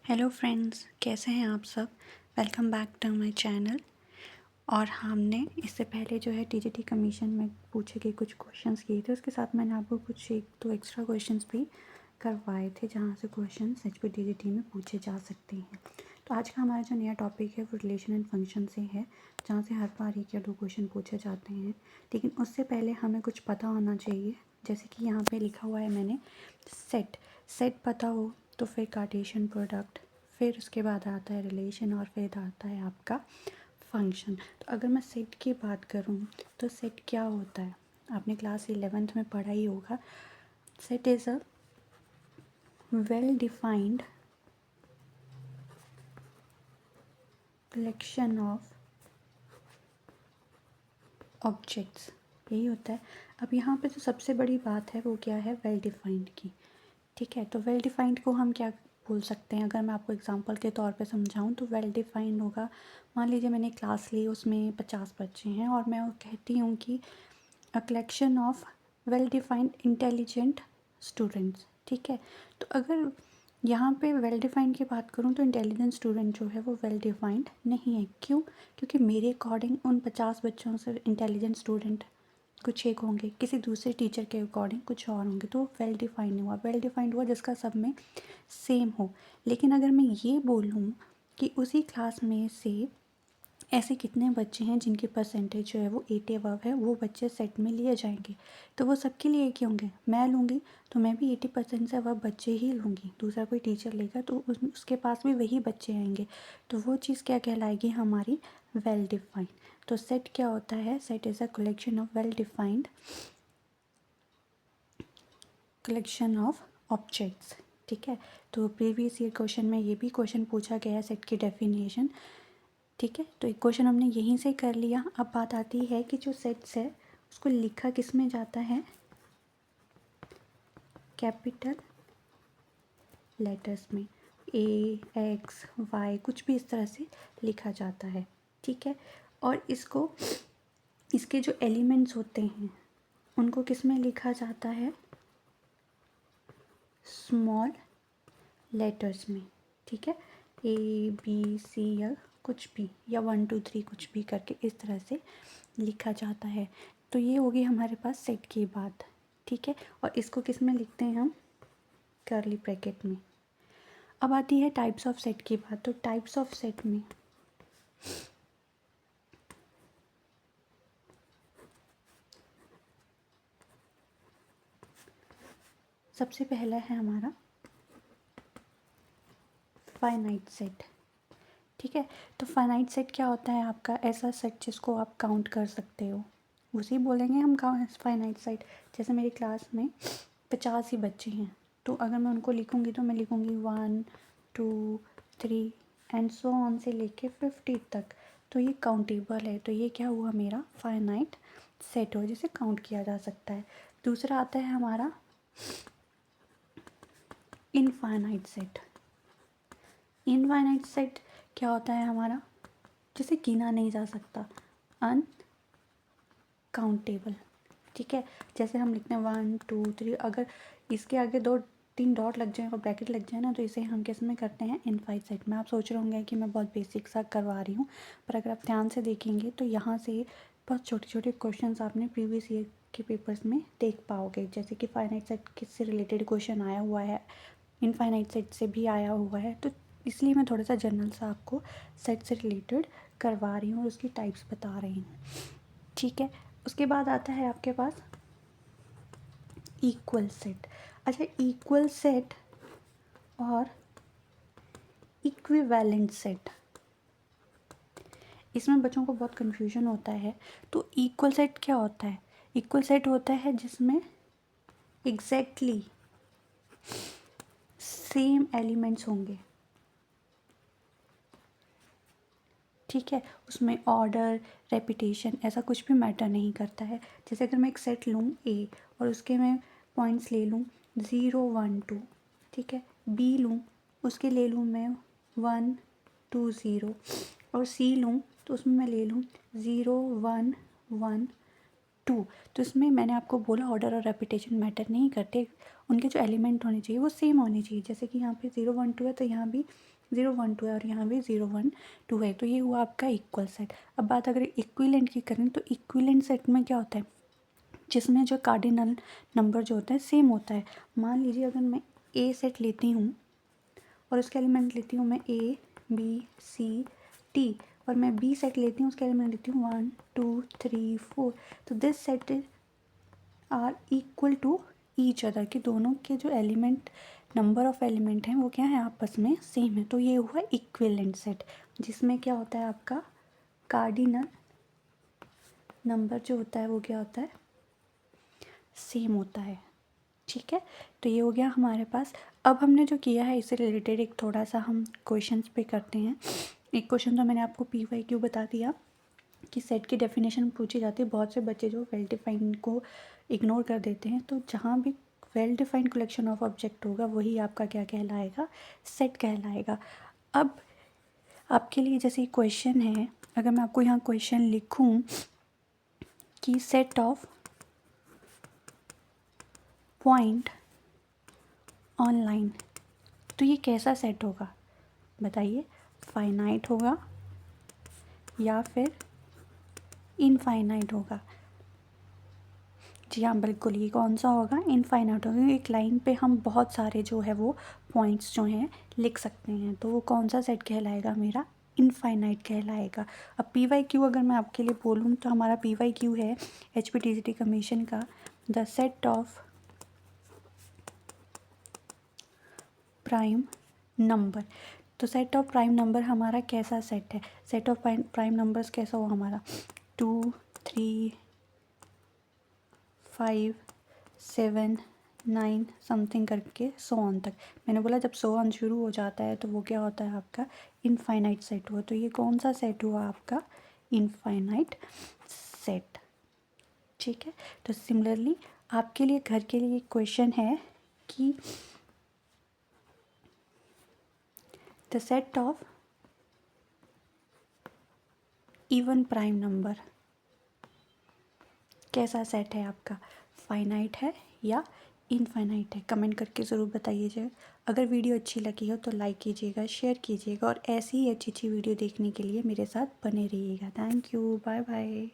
Hello friends, कैसे हैं आप सब। Welcome back to my channel. और हमने इससे पहले जो है टीजीटी कमीशन में पूछे गए कुछ क्वेश्चंस किए थे, उसके साथ मैंने आपको कुछ एक दो एक्स्ट्रा क्वेश्चंस भी करवाए थे जहां से क्वेश्चंस एचपी टीजीटी में पूछे जा सकते हैं। तो आज का हमारा जो नया टॉपिक है वो रिलेशन एंड फंक्शन से है, जहाँ से हर बार एक या दो क्वेश्चन पूछे जाते हैं। लेकिन उससे पहले हमें कुछ पता होना चाहिए, जैसे कि यहाँ पे लिखा हुआ है मैंने सेट पता हो तो फिर कार्टेशियन प्रोडक्ट, फिर उसके बाद आता है रिलेशन और फिर आता है आपका फंक्शन। तो अगर मैं सेट की बात करूँ तो सेट क्या होता है, आपने क्लास 11th में पढ़ा ही होगा। Set is a well defined collection of objects, यही होता है। अब यहाँ पे जो सबसे बड़ी बात है वो क्या है, वेल डिफाइंड की। ठीक है, तो वेल डिफाइंड को हम क्या बोल सकते हैं, अगर मैं आपको एग्जांपल के तौर पे समझाऊं तो वेल डिफाइंड होगा, मान लीजिए मैंने क्लास ली, उसमें 50 बच्चे हैं और मैं कहती हूँ कि a collection of well defined intelligent students. ठीक है, तो अगर यहाँ पे वेल डिफाइंड की बात करूँ तो इंटेलिजेंट स्टूडेंट जो है वो वेल डिफाइंड नहीं है। क्यों? क्योंकि मेरे अकॉर्डिंग उन 50 बच्चों से इंटेलिजेंट स्टूडेंट कुछ एक होंगे, किसी दूसरे टीचर के अकॉर्डिंग कुछ और होंगे, तो वेल डिफाइंड नहीं हुआ। वेल डिफाइंड हुआ जिसका सब में सेम हो। लेकिन अगर मैं ये बोलूँ कि उसी क्लास में से ऐसे कितने बच्चे हैं जिनकी परसेंटेज जो है वो 80 अबव है, वो बच्चे सेट में लिए जाएंगे, तो वो सबके लिए एक ही होंगे। मैं लूँगी तो मैं भी 80% से अबव बच्चे ही लूँगी, दूसरा कोई टीचर लेगा तो उसके पास भी वही बच्चे आएंगे, तो वो चीज़ क्या कहलाएगी, हमारी वेल डिफाइंड। तो सेट क्या होता है, set is a collection of well defined collection of objects. ठीक है, तो प्रीवियस ईयर क्वेश्चन में ये भी क्वेश्चन पूछा गया है, सेट की डेफिनेशन। ठीक है, तो एक क्वेश्चन हमने यहीं से कर लिया। अब बात आती है कि जो सेट्स है उसको लिखा किस में जाता है, कैपिटल लेटर्स में, ए एक्स वाई कुछ भी इस तरह से लिखा जाता है। ठीक है, और इसको इसके जो एलिमेंट्स होते हैं उनको किस में लिखा जाता है, स्मॉल लेटर्स में। ठीक है, ए बी सी या कुछ भी, या 1 2 3 कुछ भी करके इस तरह से लिखा जाता है। तो ये होगी हमारे पास सेट की बात। ठीक है, और इसको किस में लिखते हैं हम, कर्ली ब्रैकेट में। अब आती है टाइप्स ऑफ सेट की बात। तो टाइप्स ऑफ सेट में सबसे पहला है हमारा फाइनाइट सेट। ठीक है, तो फाइनाइट सेट क्या होता है, आपका ऐसा सेट जिसको आप काउंट कर सकते हो, उसी बोलेंगे हम फाइनाइट सेट। जैसे मेरी क्लास में 50 ही बच्चे हैं, तो अगर मैं उनको लिखूँगी तो मैं लिखूँगी 1 2 3 एंड सो ऑन से लेके 50 तक, तो ये काउंटेबल है। तो ये क्या हुआ, मेरा फाइनाइट सेट हो जिसे काउंट किया जा सकता है। दूसरा आता है हमारा इनफाइनाइट सेट। इनफाइनाइट सेट क्या होता है हमारा, जिसे गिना नहीं जा सकता, अनकाउंटेबल। ठीक है, जैसे हम लिखते हैं 1 2 3, अगर इसके आगे 2 3 डॉट लग जाए और ब्रैकेट लग जाए ना, तो इसे हम किस में करते हैं, इनफाइनाइट सेट में। आप सोच रहे होंगे कि मैं बहुत बेसिक सा करवा रही हूँ, पर अगर आप ध्यान से देखेंगे तो यहाँ से बहुत छोटे छोटे क्वेश्चंस आपने प्रीवियस ईयर के पेपर्स में देख पाओगे। जैसे कि फाइनाइट सेट किससे रिलेटेड क्वेश्चन आया हुआ है, इनफाइनाइट सेट से भी आया हुआ है, तो इसलिए मैं थोड़ा सा जनरल सा आपको सेट से रिलेटेड करवा रही हूँ और उसकी टाइप्स बता रही हूँ। ठीक है, उसके बाद आता है आपके पास इक्वल सेट। अच्छा, इक्वल सेट और इक्विवेलेंट सेट, इसमें बच्चों को बहुत कन्फ्यूजन होता है। तो इक्वल सेट क्या होता है, इक्वल सेट होता है जिसमें एग्जैक्टली सेम एलिमेंट्स होंगे। ठीक है, उसमें ऑर्डर रेपिटेशन ऐसा कुछ भी मैटर नहीं करता है। जैसे अगर मैं एक सेट लूँ ए और उसके मैं पॉइंट्स ले लूँ 0 1 2, ठीक है, बी लूँ उसके ले लूँ मैं 1 2 0, और सी लूँ तो उसमें मैं ले लूँ 0 1 1 2। तो इसमें मैंने आपको बोला ऑर्डर और रेपिटेशन मैटर नहीं करते, उनके जो एलिमेंट होने चाहिए वो सेम होने चाहिए। जैसे कि यहाँ पे 0 1 2 है तो यहाँ भी 0 1 2 है और यहाँ भी 0 1 2 है, तो ये हुआ आपका इक्वल सेट। अब बात अगर इक्विलेंट की करें तो इक्विलेंट सेट में क्या होता है, जिसमें जो कार्डिनल नंबर जो होता है सेम होता है। मान लीजिए अगर मैं ए सेट लेती हूँ और उसके एलिमेंट लेती हूँ मैं ए बी सी टी, और मैं बी सेट लेती हूँ उसके एलिमेंट लेती हूँ 1 2 3 4, तो this set are equal to each other, कि दोनों के जो एलिमेंट नंबर ऑफ एलिमेंट हैं वो क्या है, आपस में सेम है। तो ये हुआ इक्विवेलेंट सेट, जिसमें क्या होता है आपका कार्डिनल नंबर जो होता है वो क्या होता है, सेम होता है। ठीक है, तो ये हो गया हमारे पास। अब हमने जो किया है इससे रिलेटेड एक थोड़ा सा हम क्वेश्चंस पे करते हैं। एक क्वेश्चन तो मैंने आपको PYQ बता दिया कि सेट की डेफिनेशन पूछी जाती है। बहुत से बच्चे जो वेल डिफाइंड को इग्नोर कर देते हैं, तो जहाँ भी well defined collection of object होगा वही आपका क्या कहलाएगा, सेट कहलाएगा। अब आपके लिए जैसे क्वेश्चन है, अगर मैं आपको यहाँ क्वेश्चन लिखूँ कि सेट ऑफ पॉइंट ऑनलाइन, तो ये कैसा सेट होगा बताइए, फाइनाइट होगा या फिर इनफाइनाइट होगा? जी हाँ, बिल्कुल, ये कौन सा होगा, इनफाइनाइट होगा। एक लाइन पे हम बहुत सारे जो है वो पॉइंट्स जो हैं लिख सकते हैं, तो वो कौन सा सेट कहलाएगा, मेरा इनफाइनाइट कहलाएगा। अब PYQ अगर मैं आपके लिए बोलूँ तो हमारा PYQ है HPTCT कमीशन का, the set of prime number. तो सेट ऑफ प्राइम नंबर हमारा कैसा सेट है, सेट ऑफ प्राइम नंबर्स कैसा हो हमारा, 2 3 5 7 9 समथिंग करके 100 ऑन तक। मैंने बोला जब 100 ऑन शुरू हो जाता है तो वो क्या होता है आपका इनफाइनाइट सेट हुआ। तो ये कौन सा सेट हुआ आपका, इनफाइनाइट सेट। ठीक है, तो सिमिलरली आपके लिए घर के लिए क्वेश्चन है कि the set of even prime number कैसा सेट है आपका, फाइनाइट है या इनफाइनाइट है? कमेंट करके ज़रूर बताइएगा। अगर वीडियो अच्छी लगी हो तो लाइक कीजिएगा, शेयर कीजिएगा, और ऐसी ही अच्छी अच्छी वीडियो देखने के लिए मेरे साथ बने रहिएगा। Thank you, bye bye.